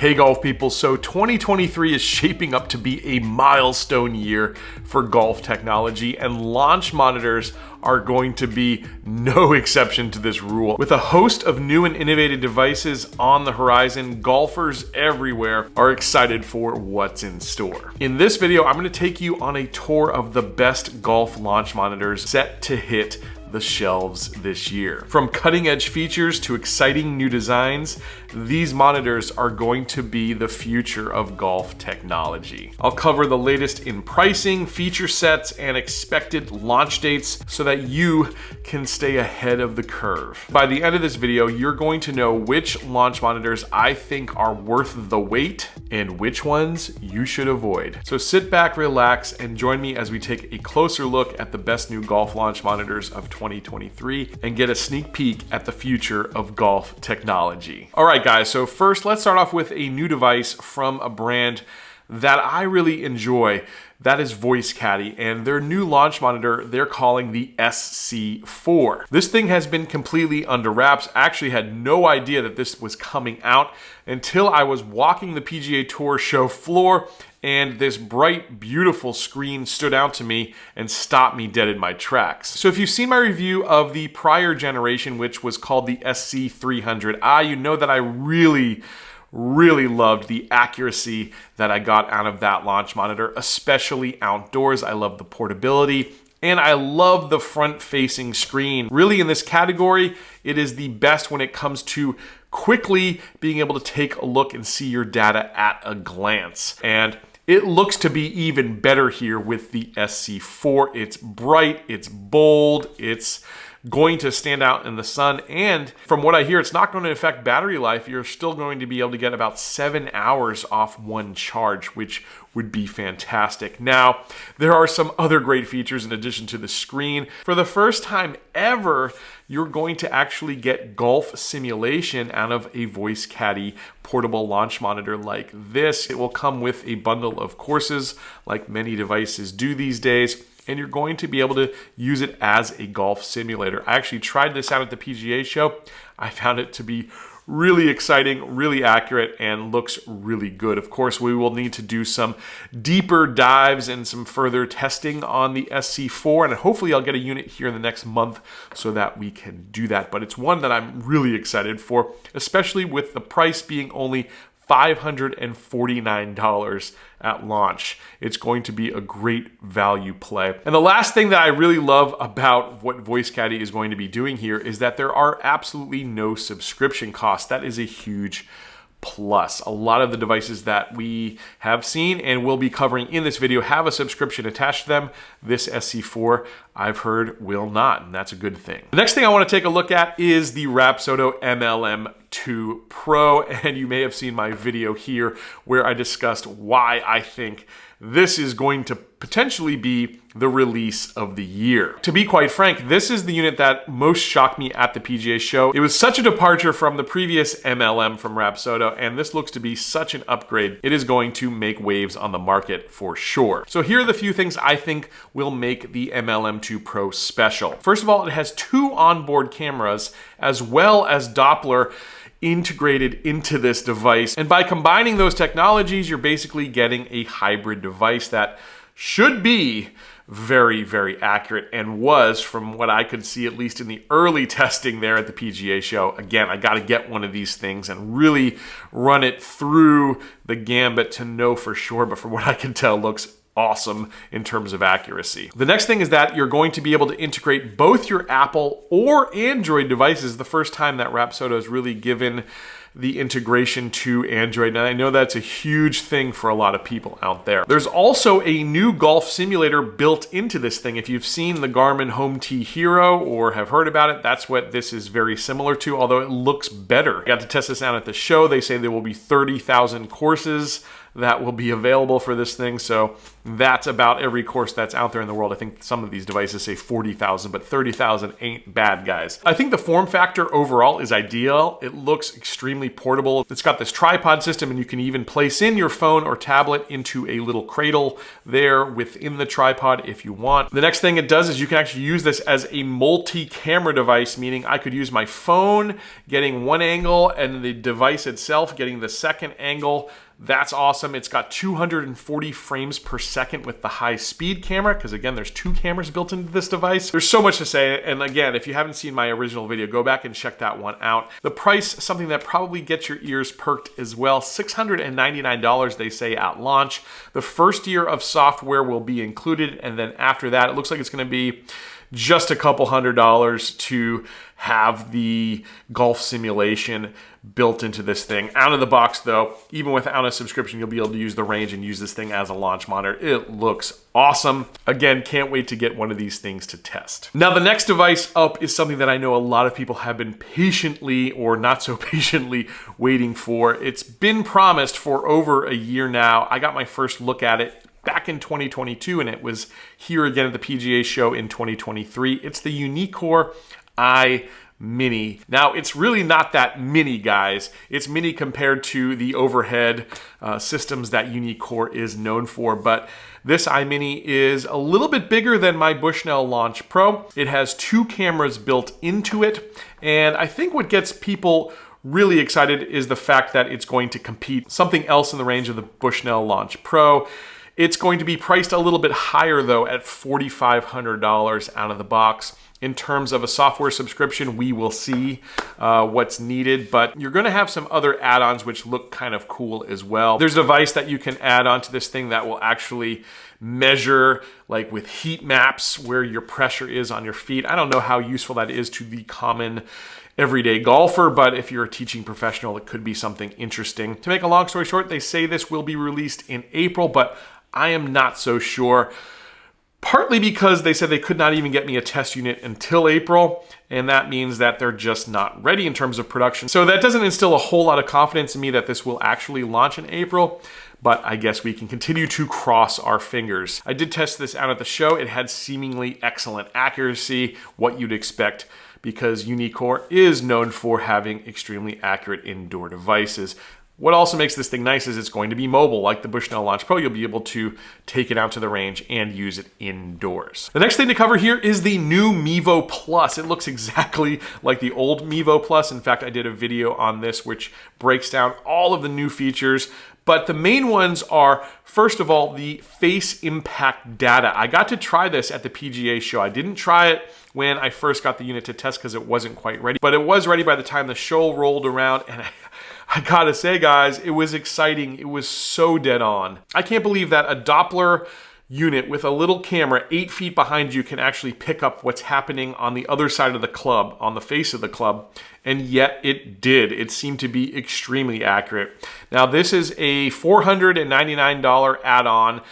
Hey golf people, so 2023 is shaping up to be a milestone year for golf technology, and launch monitors are going to be no exception to this rule. With a host of new and innovative devices on the horizon, golfers everywhere are excited for what's in store. In this video, I'm going to take you on a tour of the best golf launch monitors set to hit the shelves this year. From cutting edge features to exciting new designs, these monitors are going to be the future of golf technology. I'll cover the latest in pricing, feature sets, and expected launch dates so that you can stay ahead of the curve. By the end of this video, you're going to know which launch monitors I think are worth the wait and which ones you should avoid. So sit back, relax, and join me as we take a closer look at the best new golf launch monitors of 2023 and get a sneak peek at the future of golf technology. All right, guys, so first let's start off with a new device from a brand that I really enjoy. That is VoiceCaddie, and their new launch monitor they're calling the SC4. This thing has been completely under wraps. I actually had no idea that this was coming out until I was walking the PGA Tour show floor and this bright, beautiful screen stood out to me and stopped me dead in my tracks. So if you've seen my review of the prior generation, which was called the SC300i, you know that I really loved the accuracy that I got out of that launch monitor, especially outdoors. I love the portability, and I love the front-facing screen. Really, in this category, it is the best when it comes to quickly being able to take a look and see your data at a glance. And it looks to be even better here with the SC4. It's bright, it's bold, it's going to stand out in the sun, and from what I hear, it's not going to affect battery life. You're still going to be able to get about 7 hours off one charge, which would be fantastic. Now, there are some other great features in addition to the screen. For the first time ever, you're going to actually get golf simulation out of a VoiceCaddie portable launch monitor like this. It will come with a bundle of courses like many devices do these days, and you're going to be able to use it as a golf simulator. I actually tried this out at the PGA show. I found it to be really exciting, really accurate, and looks really good. Of course, we will need to do some deeper dives and some further testing on the SC4, and hopefully I'll get a unit here in the next month so that we can do that. But it's one that I'm really excited for, especially with the price being only $549 at launch. It's going to be a great value play. And the last thing that I really love about what VoiceCaddie is going to be doing here is that there are absolutely no subscription costs. That is a huge plus. A lot of the devices that we have seen and will be covering in this video have a subscription attached to them. This SC4, I've heard, will not, and that's a good thing. The next thing I want to take a look at is the Rhapsodo MLM2 Pro, and you may have seen my video here where I discussed why I think this is going to potentially be the release of the year. To be quite frank, this is the unit that most shocked me at the PGA show. It was such a departure from the previous MLM from Rhapsodo, and this looks to be such an upgrade. It is going to make waves on the market for sure. So here are the few things I think will make the MLM2 Pro special. First of all, it has 2 onboard cameras as well as Doppler integrated into this device. And by combining those technologies, you're basically getting a hybrid device that should be very accurate, and was, from what I could see, at least in the early testing there at the PGA show. Again, I got to get one of these things and really run it through the gambit to know for sure, but from what I can tell, looks awesome in terms of accuracy. The next thing is that you're going to be able to integrate both your Apple or Android devices. The first time that Rhapsodo has really given the integration to Android, and I know that's a huge thing for a lot of people out there. There's also a new golf simulator built into this thing. If you've seen the Garmin Home T Hero or have heard about it, that's what this is very similar to, although it looks better. I got to test this out at the show. They say there will be 30,000 courses that will be available for this thing. So that's about every course that's out there in the world. I think some of these devices say 40,000, but 30,000 ain't bad, guys. I think the form factor overall is ideal. It looks extremely portable. It's got this tripod system, and you can even place in your phone or tablet into a little cradle there within the tripod if you want. The next thing it does is you can actually use this as a multi-camera device, meaning I could use my phone getting one angle and the device itself getting the second angle. That's awesome. It's got 240 frames per second with the high speed camera, because again, there's 2 cameras built into this device. There's so much to say, and again, if you haven't seen my original video, go back and check that one out. The price, something that probably gets your ears perked as well, $699 they say at launch. The first year of software will be included, and then after that, it looks like it's going to be just a couple $100s to have the golf simulation built into this thing. Out of the box though, even without a subscription, you'll be able to use the range and use this thing as a launch monitor. It looks awesome. Again, can't wait to get one of these things to test. Now, the next device up is something that I know a lot of people have been patiently or not so patiently waiting for. It's been promised for over a year now. I got my first look at it back in 2022, and it was here again at the PGA show in 2023. It's the Uneekor EYE Mini. Now, it's really not that mini, guys. It's mini compared to the overhead systems that Uneekor is known for, but this EYE Mini is a little bit bigger than my Bushnell Launch Pro. It has 2 cameras built into it, and I think what gets people really excited is the fact that it's going to compete something else in the range of the Bushnell Launch Pro. It's going to be priced a little bit higher though, at $4,500 out of the box. In terms of a software subscription, we will see what's needed, but you're gonna have some other add-ons which look kind of cool as well. There's a device that you can add onto this thing that will actually measure, like with heat maps, where your pressure is on your feet. I don't know how useful that is to the common everyday golfer, but if you're a teaching professional, it could be something interesting. To make a long story short, they say this will be released in April, but I am not so sure. Partly because they said they could not even get me a test unit until April, and that means that they're just not ready in terms of production. So that doesn't instill a whole lot of confidence in me that this will actually launch in April, but I guess we can continue to cross our fingers. I did test this out at the show. It had seemingly excellent accuracy, what you'd expect, because Uneekor is known for having extremely accurate indoor devices. What also makes this thing nice is it's going to be mobile. Like the Bushnell Launch Pro, you'll be able to take it out to the range and use it indoors. The next thing to cover here is the new Mevo Plus. It looks exactly like the old Mevo Plus. In fact, I did a video on this which breaks down all of the new features. But the main ones are, first of all, the face impact data. I got to try this at the PGA show. I didn't try it when I first got the unit to test because it wasn't quite ready, but it was ready by the time the show rolled around, and I gotta say, guys, it was exciting. It was so dead on. I can't believe that a Doppler unit with a little camera 8 feet behind you can actually pick up what's happening on the other side of the club, on the face of the club, and yet it did. It seemed to be extremely accurate. Now, this is a $499 add-on,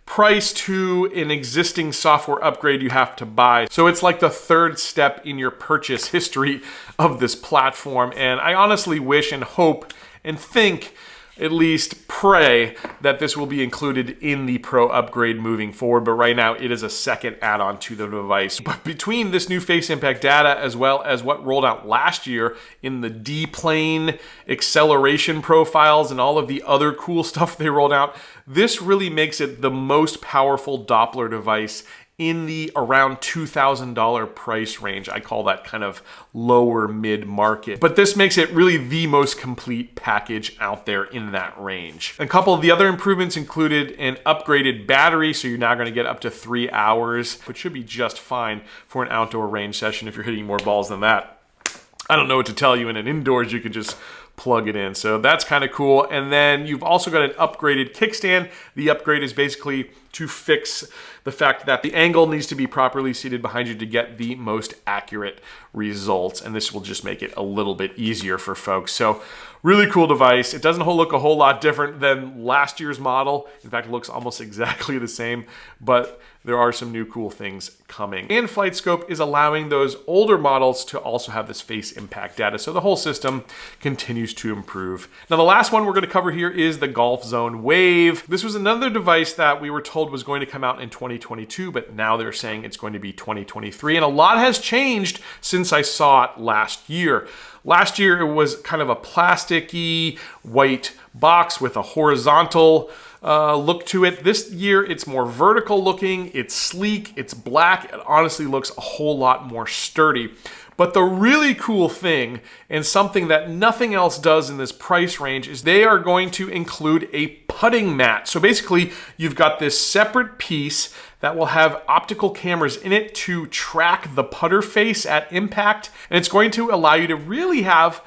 price to an existing software upgrade you have to buy. So it's like the third step in your purchase history of this platform. And I honestly wish and hope and think, at least pray, that this will be included in the Pro upgrade moving forward. But right now it is a second add-on to the device. But between this new face impact data as well as what rolled out last year in the D-plane acceleration profiles and all of the other cool stuff they rolled out, this really makes it the most powerful Doppler device in the around $2,000 price range. I call that kind of lower mid-market. But this makes it really the most complete package out there in that range. A couple of the other improvements included an upgraded battery, so you're now gonna get up to 3 hours, which should be just fine for an outdoor range session if you're hitting more balls than that. I don't know what to tell you. In an indoors, you could just plug it in. So that's kind of cool. And then you've also got an upgraded kickstand. The upgrade is basically to fix the fact that the angle needs to be properly seated behind you to get the most accurate results, and this will just make it a little bit easier for folks. So really cool device. It doesn't look a whole lot different than last year's model. In fact, it looks almost exactly the same, but there are some new cool things coming. And FlightScope is allowing those older models to also have this face impact data, so the whole system continues to improve. Now, the last one we're going to cover here is the GolfZone Wave. This was another device that we were told was going to come out in 2022, but now they're saying it's going to be 2023, and a lot has changed since I saw it last year. Last year, it was kind of a plasticky white box with a horizontal look to it. This year, it's more vertical looking, it's sleek, it's black. It honestly looks a whole lot more sturdy. But the really cool thing, and something that nothing else does in this price range, is they are going to include a putting mat. So basically, you've got this separate piece that will have optical cameras in it to track the putter face at impact. And it's going to allow you to really have,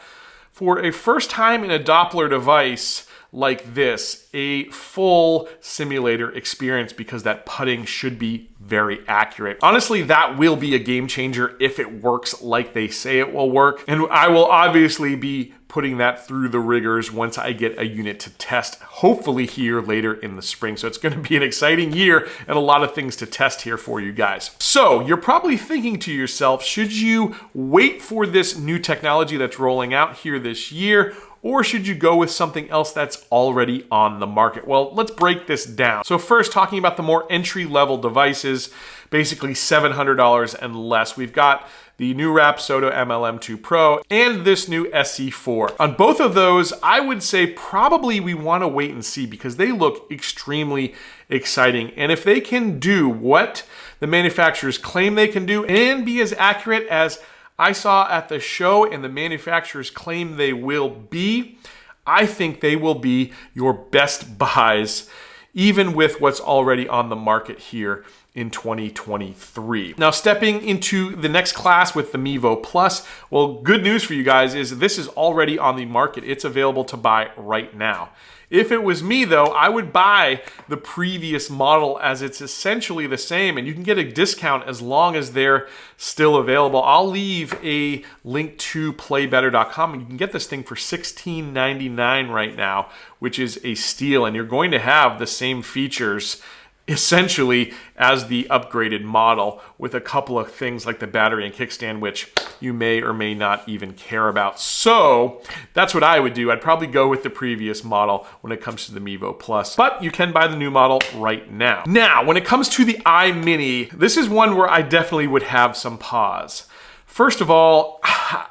for a first time in a Doppler device like this, a full simulator experience, because that putting should be very accurate. Honestly, that will be a game changer if it works like they say it will work. And I will obviously be putting that through the rigors once I get a unit to test, hopefully here later in the spring. So it's going to be an exciting year and a lot of things to test here for you guys. So you're probably thinking to yourself, should you wait for this new technology that's rolling out here this year, or should you go with something else that's already on the market? Well, let's break this down. So first, talking about the more entry-level devices, basically $700 and less. We've got the new Rhapsodo MLM2 Pro and this new SC4. On both of those, I would say probably we want to wait and see, because they look extremely exciting. And if they can do what the manufacturers claim they can do and be as accurate as I saw at the show and the manufacturers claim they will be, I think they will be your best buys, even with what's already on the market here in 2023. Now, stepping into the next class with the Mevo Plus, well, good news for you guys is this is already on the market. It's available to buy right now. If it was me, though, I would buy the previous model, as it's essentially the same, and you can get a discount as long as they're still available. I'll leave a link to playbetter.com, and you can get this thing for $16.99 right now, which is a steal, and you're going to have the same features essentially as the upgraded model, with a couple of things like the battery and kickstand, which you may or may not even care about. So that's what I would do. I'd probably go with the previous model when it comes to the Mevo Plus, but you can buy the new model right now. Now, when it comes to the EYE Mini, this is one where I definitely would have some pause. First of all,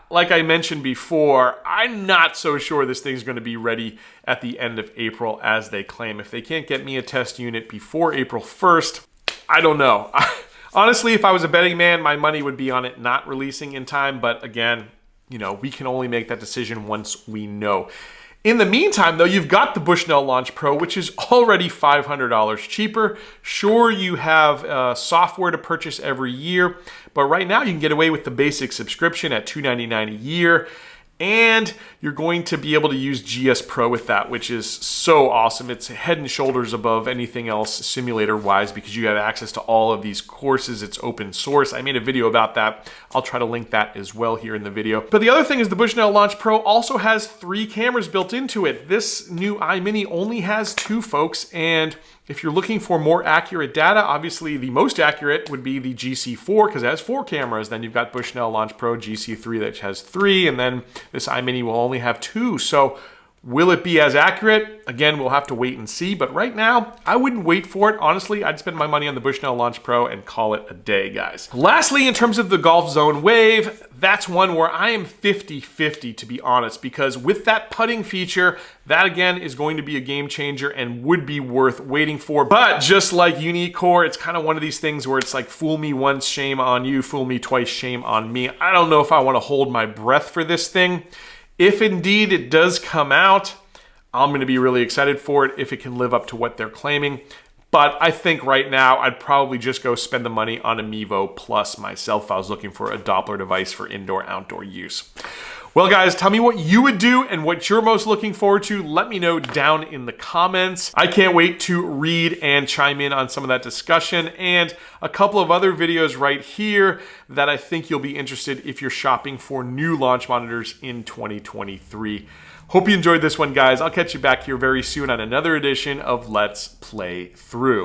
like I mentioned before, I'm not so sure this thing's going to be ready at the end of April as they claim. If they can't get me a test unit before April 1st, I don't know. Honestly, if I was a betting man, my money would be on it not releasing in time. But again, you know, we can only make that decision once we know. In the meantime, though, you've got the Bushnell Launch Pro, which is already $500 cheaper. Sure, you have software to purchase every year, but right now you can get away with the basic subscription at $299 a year, and you're going to be able to use GS Pro with that, which is so awesome. It's head and shoulders above anything else simulator-wise, because you have access to all of these courses. It's open source. I made a video about that. I'll try to link that as well here in the video. But the other thing is the Bushnell Launch Pro also has 3 cameras built into it. This new EYE Mini only has 2, folks, and if you're looking for more accurate data, obviously the most accurate would be the GC4, because it has 4 cameras. Then you've got Bushnell Launch Pro GC3 that has 3, and then this EYE Mini will only have 2. So will it be as accurate? Again, we'll have to wait and see, but right now, I wouldn't wait for it. Honestly, I'd spend my money on the Bushnell Launch Pro and call it a day, guys. Lastly, in terms of the GolfZone Wave, that's one where I am 50-50, to be honest, because with that putting feature, that again is going to be a game changer and would be worth waiting for. But just like Uneekor, it's kind of one of these things where it's like, fool me once, shame on you, fool me twice, shame on me. I don't know if I want to hold my breath for this thing. If indeed it does come out, I'm going to be really excited for it if it can live up to what they're claiming. But I think right now I'd probably just go spend the money on a Mevo Plus myself if I was looking for a Doppler device for indoor-outdoor use. Well guys, tell me what you would do and what you're most looking forward to. Let me know down in the comments. I can't wait to read and chime in on some of that discussion and a couple of other videos right here that I think you'll be interested if you're shopping for new launch monitors in 2023. Hope you enjoyed this one, guys. I'll catch you back here very soon on another edition of Let's Play Through.